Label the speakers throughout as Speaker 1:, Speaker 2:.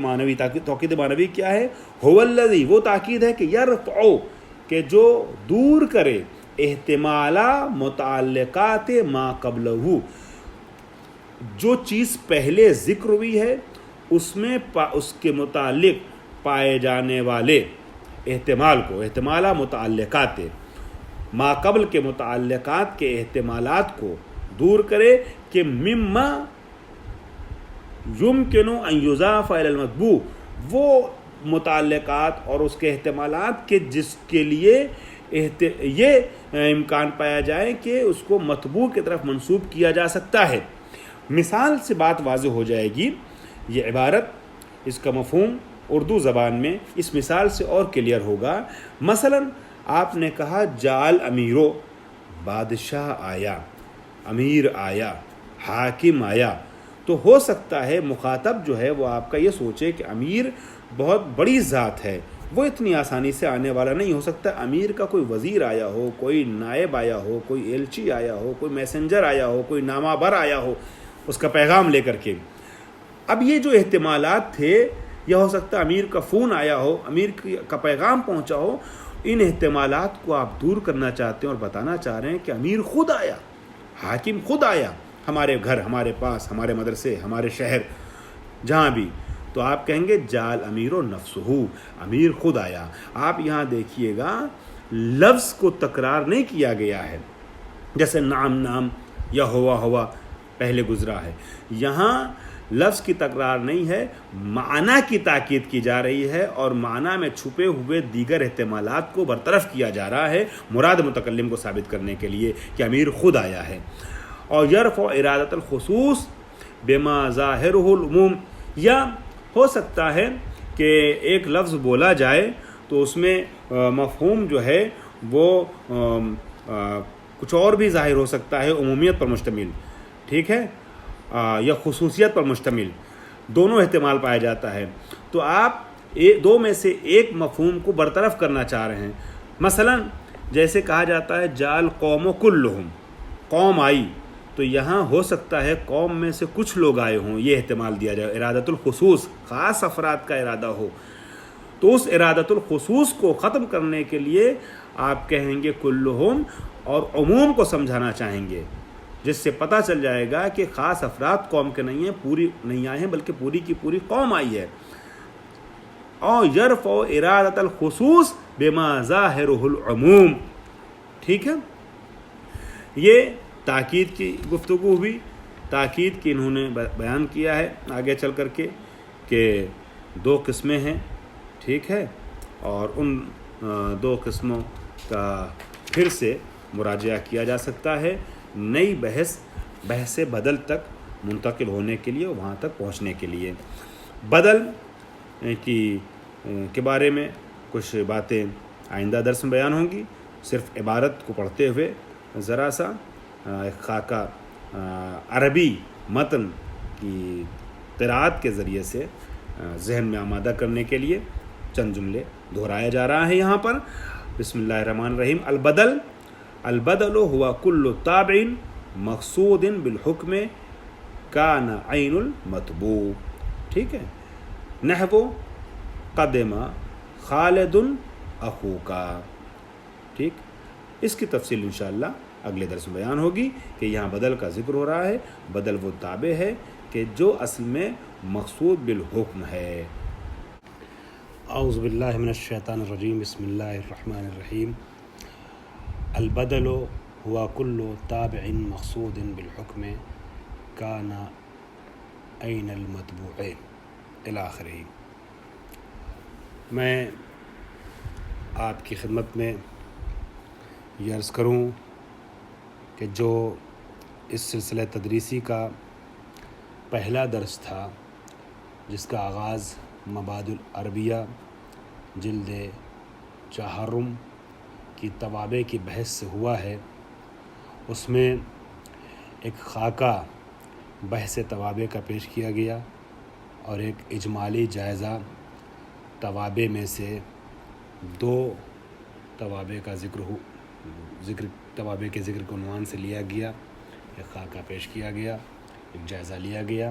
Speaker 1: معنوی توکید معنوی کیا ہے؟ هو الذی، وہ تاکید ہے کہ یرفع، کہ جو دور کرے احتمال متعلقات ما قبلہ، جو چیز پہلے ذکر ہوئی ہے اس میں اس کے متعلق پائے جانے والے احتمال کو، احتمال متعلقات ما قبل کے متعلقات کے احتمالات کو دور کرے، کہ مما یمکن ان یضاف الی المطبوع، وہ متعلقات اور اس کے احتمالات کے جس کے لیے یہ امکان پایا جائے کہ اس کو مطبوع کی طرف منسوب کیا جا سکتا ہے۔ مثال سے بات واضح ہو جائے گی۔ یہ عبارت، اس کا مفہوم اردو زبان میں اس مثال سے اور کلیئر ہوگا۔ مثلا آپ نے کہا جال امیرو، بادشاہ آیا، امیر آیا، حاکم آیا، تو ہو سکتا ہے مخاطب جو ہے وہ آپ کا یہ سوچے کہ امیر بہت بڑی ذات ہے، وہ اتنی آسانی سے آنے والا نہیں ہو سکتا۔ امیر کا کوئی وزیر آیا ہو، کوئی نائب آیا ہو، کوئی ایلچی آیا ہو، کوئی میسنجر آیا ہو، کوئی نامہ بر آیا ہو اس کا پیغام لے کر کے۔ اب یہ جو احتمالات تھے، یہ ہو سکتا ہے امیر کا فون آیا ہو، امیر کا پیغام پہنچا ہو، ان احتمالات کو آپ دور کرنا چاہتے ہیں اور بتانا چاہ رہے ہیں کہ امیر خود آیا، حاکم خود آیا ہمارے گھر، ہمارے پاس، ہمارے مدرسے، ہمارے شہر، جہاں بھی، تو آپ کہیں گے جال امیر و نفسہ، امیر خود آیا۔ آپ یہاں دیکھیے گا لفظ کو تکرار نہیں کیا گیا ہے، جیسے نام نام یا ہوا ہوا پہلے گزرا ہے، یہاں لفظ کی تکرار نہیں ہے، معنی کی تاکید کی جا رہی ہے، اور معنی میں چھپے ہوئے دیگر احتمالات کو برطرف کیا جا رہا ہے مراد متکلم کو ثابت کرنے کے لیے کہ امیر خود آیا ہے۔ اور یرفع ارادۃ الخصوص بما ظاہرہ العموم، یا ہو سکتا ہے کہ ایک لفظ بولا جائے تو اس میں مفہوم جو ہے وہ کچھ اور بھی ظاہر ہو سکتا ہے، عمومیت پر مشتمل، ٹھیک ہے، یا خصوصیت پر مشتمل، دونوں احتمال پایا جاتا ہے۔ تو آپ دو میں سے ایک مفہوم کو برطرف کرنا چاہ رہے ہیں۔ مثلا جیسے کہا جاتا ہے جال قوم کلہم، قوم آئی، تو یہاں ہو سکتا ہے قوم میں سے کچھ لوگ آئے ہوں، یہ احتمال دیا جائے، ارادۃ الخصوص، خاص افراد کا ارادہ ہو، تو اس ارادۃ الخصوص کو ختم کرنے کے لیے آپ کہیں گے کلہم، اور عموم کو سمجھانا چاہیں گے، جس سے پتہ چل جائے گا کہ خاص افراد قوم کے نہیں ہیں، پوری نہیں آئے ہیں، بلکہ پوری کی پوری قوم آئی ہے۔ اور یرفع ارادۃ الخصوص بما ظاہرہ العموم، ٹھیک ہے۔ یہ تاکید کی گفتگو ہوئی، تاکید کی انہوں نے بیان کیا ہے آگے چل کر کے کہ دو قسمیں ہیں، ٹھیک ہے، اور ان دو قسموں کا پھر سے مراجعہ کیا جا سکتا ہے نئی بحث بدل تک منتقل ہونے کے لیے، وہاں تک پہنچنے کے لیے۔ بدل کے بارے میں کچھ باتیں آئندہ درس میں بیان ہوں گی۔ صرف عبارت کو پڑھتے ہوئے ذرا سا ایک خاکہ عربی متن کی قرأت کے ذریعے سے ذہن میں آمادہ کرنے کے لیے چند جملے دہرایا جا رہا ہے یہاں پر۔ بسم اللہ الرحمن الرحیم۔ البدل ہوا کل تابع مقصود بالحکم کان عین المطبوع، ٹھیک ہے۔ نحو قدم خالد اخوکا، ٹھیک۔ اس کی تفصیل انشاءاللہ اگلے درس میں بیان ہوگی کہ یہاں بدل کا ذکر ہو رہا ہے۔ بدل وہ تابع ہے کہ جو اصل میں مقصود بالحکم ہے۔ اعوذ باللہ من الشیطان الرجیم، بسم اللہ الرحمن الرحیم۔ البدل ہوا کل تابع مقصود بالحکم کان عین المطبوع الی آخرہ۔ میں آپ کی خدمت میں یہ عرض کروں کہ جو اس سلسلہ تدریسی کا پہلا درس تھا، جس کا آغاز مبادئ العربیہ جلد چہارم کی توابع کی بحث سے ہوا ہے، اس میں ایک خاکہ بحث توابع کا پیش کیا گیا اور ایک اجمالی جائزہ توابع میں سے دو توابع کا توابع کے ذکر کے عنوان سے لیا گیا، ایک خاکہ پیش کیا گیا، ایک جائزہ لیا گیا۔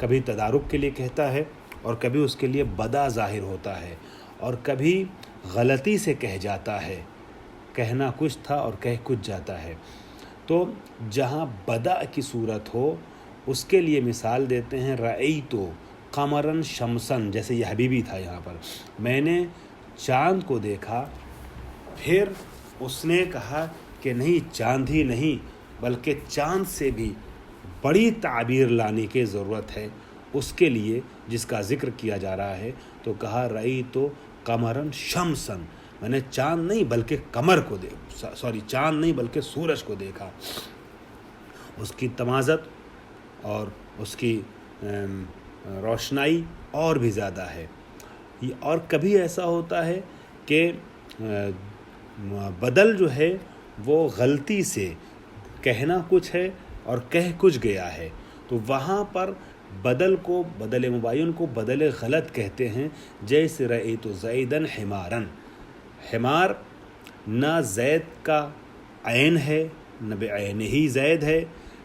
Speaker 1: کبھی تدارک کے لیے کہتا ہے اور کبھی اس کے لیے بدا ظاہر ہوتا ہے اور کبھی غلطی سے کہہ جاتا ہے، کہنا کچھ تھا اور کہہ کچھ جاتا ہے۔ تو جہاں بدا کی صورت ہو اس کے لیے مثال دیتے ہیں رأیت قمرا شمسا، جیسے یہ حبیبی تھا یہاں پر، میں نے چاند کو دیکھا، پھر اس نے کہا کہ نہیں چاند ہی نہیں بلکہ چاند سے بھی بڑی تعبیر لانے کی ضرورت ہے، اس کے لیے جس کا ذکر کیا جا رہا ہے تو کہا رأیت قمرا شمسا، میں نے چاند نہیں بلکہ قمر کو چاند نہیں بلکہ سورج کو دیکھا۔ اس کی تمازت اور اس کی روشنائی اور بھی زیادہ ہے۔ اور کبھی ایسا ہوتا ہے کہ بدل جو ہے وہ غلطی سے کہنا کچھ ہے اور کہہ کچھ گیا ہے، تو وہاں پر بدل مبین کو بدل غلط کہتے ہیں، جیسے رأیت زیدا حمارا، حمار نہ زید کا عین ہے، نہ بعین ہی زید ہے،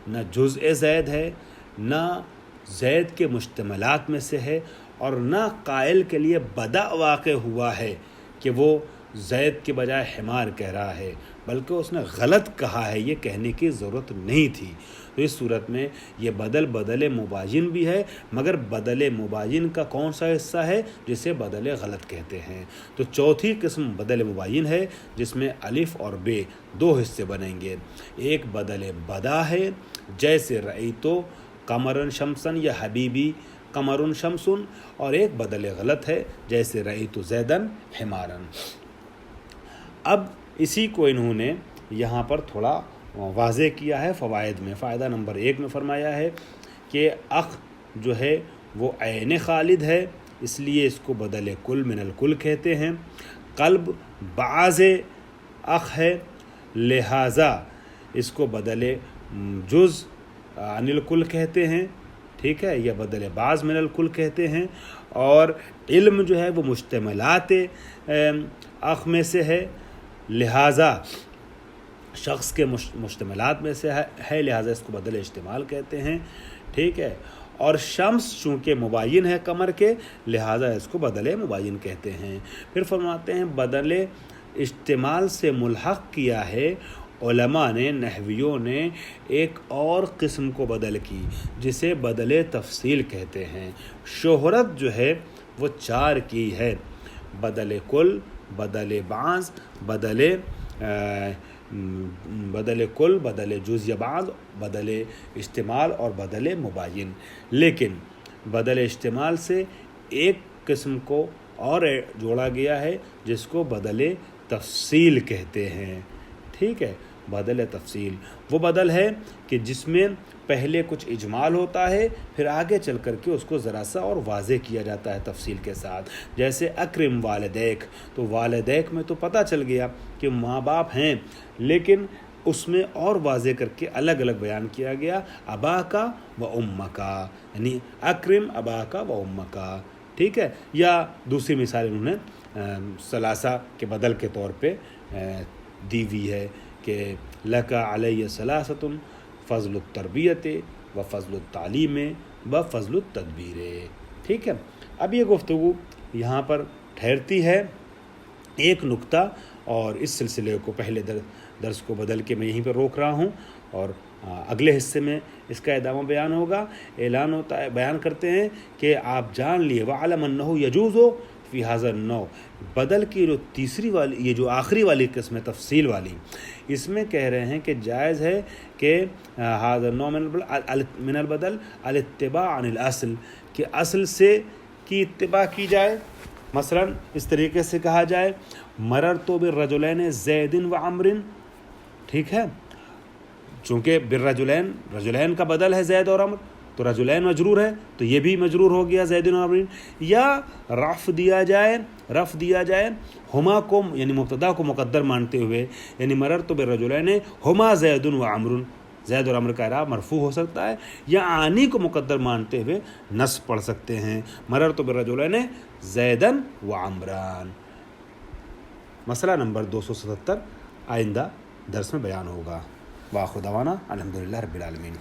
Speaker 1: نہ جزء زید ہے، نہ زید کے مشتملات میں سے ہے، اور نہ قائل کے لیے بدا واقع ہوا ہے کہ وہ زید کے بجائے حمار کہہ رہا ہے، بلکہ اس نے غلط کہا ہے، یہ کہنے کی ضرورت نہیں تھی۔ تو اس صورت میں یہ بدل مباین بھی ہے، مگر بدل مباین کا کون سا حصہ ہے جسے بدل غلط کہتے ہیں؟ تو چوتھی قسم بدل مباین ہے جس میں الف اور بے دو حصے بنیں گے، ایک بدل بدا ہے جیسے رأیتو قمرا شمسا یا حبیبی قمر شمس، اور ایک بدل غلط ہے جیسے رأیت زیدا حمارا۔ اب اسی کو انہوں نے یہاں پر تھوڑا واضح کیا ہے فوائد میں۔ فائدہ نمبر 1 میں فرمایا ہے کہ اخ جو ہے وہ عین خالد ہے، اس لیے اس کو بدل کل من الکل کہتے ہیں۔ قلب بعض اخ ہے، لہٰذا اس کو بدل جز عن الکل کہتے ہیں، ٹھیک ہے، یا بدل بعض من الکل کہتے ہیں۔ اور علم جو ہے وہ مشتملات اخ میں سے ہے، لہٰذا شخص کے مشتملات میں سے ہے، لہٰذا اس کو بدل اشتمال کہتے ہیں، ٹھیک ہے۔ اور شمس چونکہ مباین ہے قمر کے، لہٰذا اس کو بدل مباین کہتے ہیں۔ پھر فرماتے ہیں بدل اشتمال سے ملحق کیا ہے علماء نے، نحویوں نے ایک اور قسم کو بدل کی جسے بدل تفصیل کہتے ہیں۔ شہرت جو ہے وہ 4 کی ہے، بدل کل، بدل بعض، بدل کل، بدل جز یا بعض، بدل اشتمال اور بدل مباین۔ لیکن بدل اشتمال سے ایک قسم کو اور جوڑا گیا ہے جس کو بدل تفصیل کہتے ہیں، ٹھیک ہے۔ بدل تفصیل وہ بدل ہے کہ جس میں پہلے کچھ اجمال ہوتا ہے، پھر آگے چل کر کے اس کو ذرا سا اور واضح کیا جاتا ہے تفصیل کے ساتھ، جیسے اکرم والدیک، تو والدیک میں تو پتہ چل گیا کہ ماں باپ ہیں، لیکن اس میں اور واضح کر کے الگ الگ بیان کیا گیا، ابا کا و ام کا، یعنی اکرم ابا کا و ام کا، ٹھیک ہے۔ یا دوسری مثال انہوں نے ثلاثہ کے بدل کے طور پہ دی ہوئی ہے کہ لکا علیہ ثلاثۃ، فضل التربیت و فضل التعلیم و فضل التدبیر، ٹھیک ہے۔ اب یہ گفتگو یہاں پر ٹھہرتی ہے۔ ایک نکتہ اور اس سلسلے کو پہلے درس کو بدل کے میں یہیں پر روک رہا ہوں، اور اگلے حصے میں اس کا ادامہ بیان ہوگا۔ اعلان ہوتا ہے، بیان کرتے ہیں کہ آپ جان لیے وَعَلَمْ أَنَّهُ يَجُوزُ فی هذا النوع، بدل کی جو تیسری والی، یہ جو آخری والی قسم ہے تفصیل والی، اس میں کہہ رہے ہیں کہ جائز ہے کہ هذا النوع من البدل الاتباع عن الاصل، کہ اصل سے کی اتباع کی جائے۔ مثلا اس طریقے سے کہا جائے مررت بالرجلین زید و عمر، ٹھیک ہے، چونکہ بالرجلین، رجلین کا بدل ہے زید اور عمر، تو رجلین مجرور ہے تو یہ بھی مجرور ہو گیا زید و عمر۔ یا رفع دیا جائے ہما کو، یعنی مبتدا کو مقدر مانتے ہوئے، یعنی مررت بالرجلین ہما زید و عمر، زید اور عمر کا اعراب مرفوع ہو سکتا ہے، یا آنی کو مقدر مانتے ہوئے نصب پڑھ سکتے ہیں، مررت بالرجلین زیدا و عمران۔ مسئلہ نمبر 277 آئندہ درس میں بیان ہوگا۔ وآخر دعوانا الحمدللہ رب العالمین۔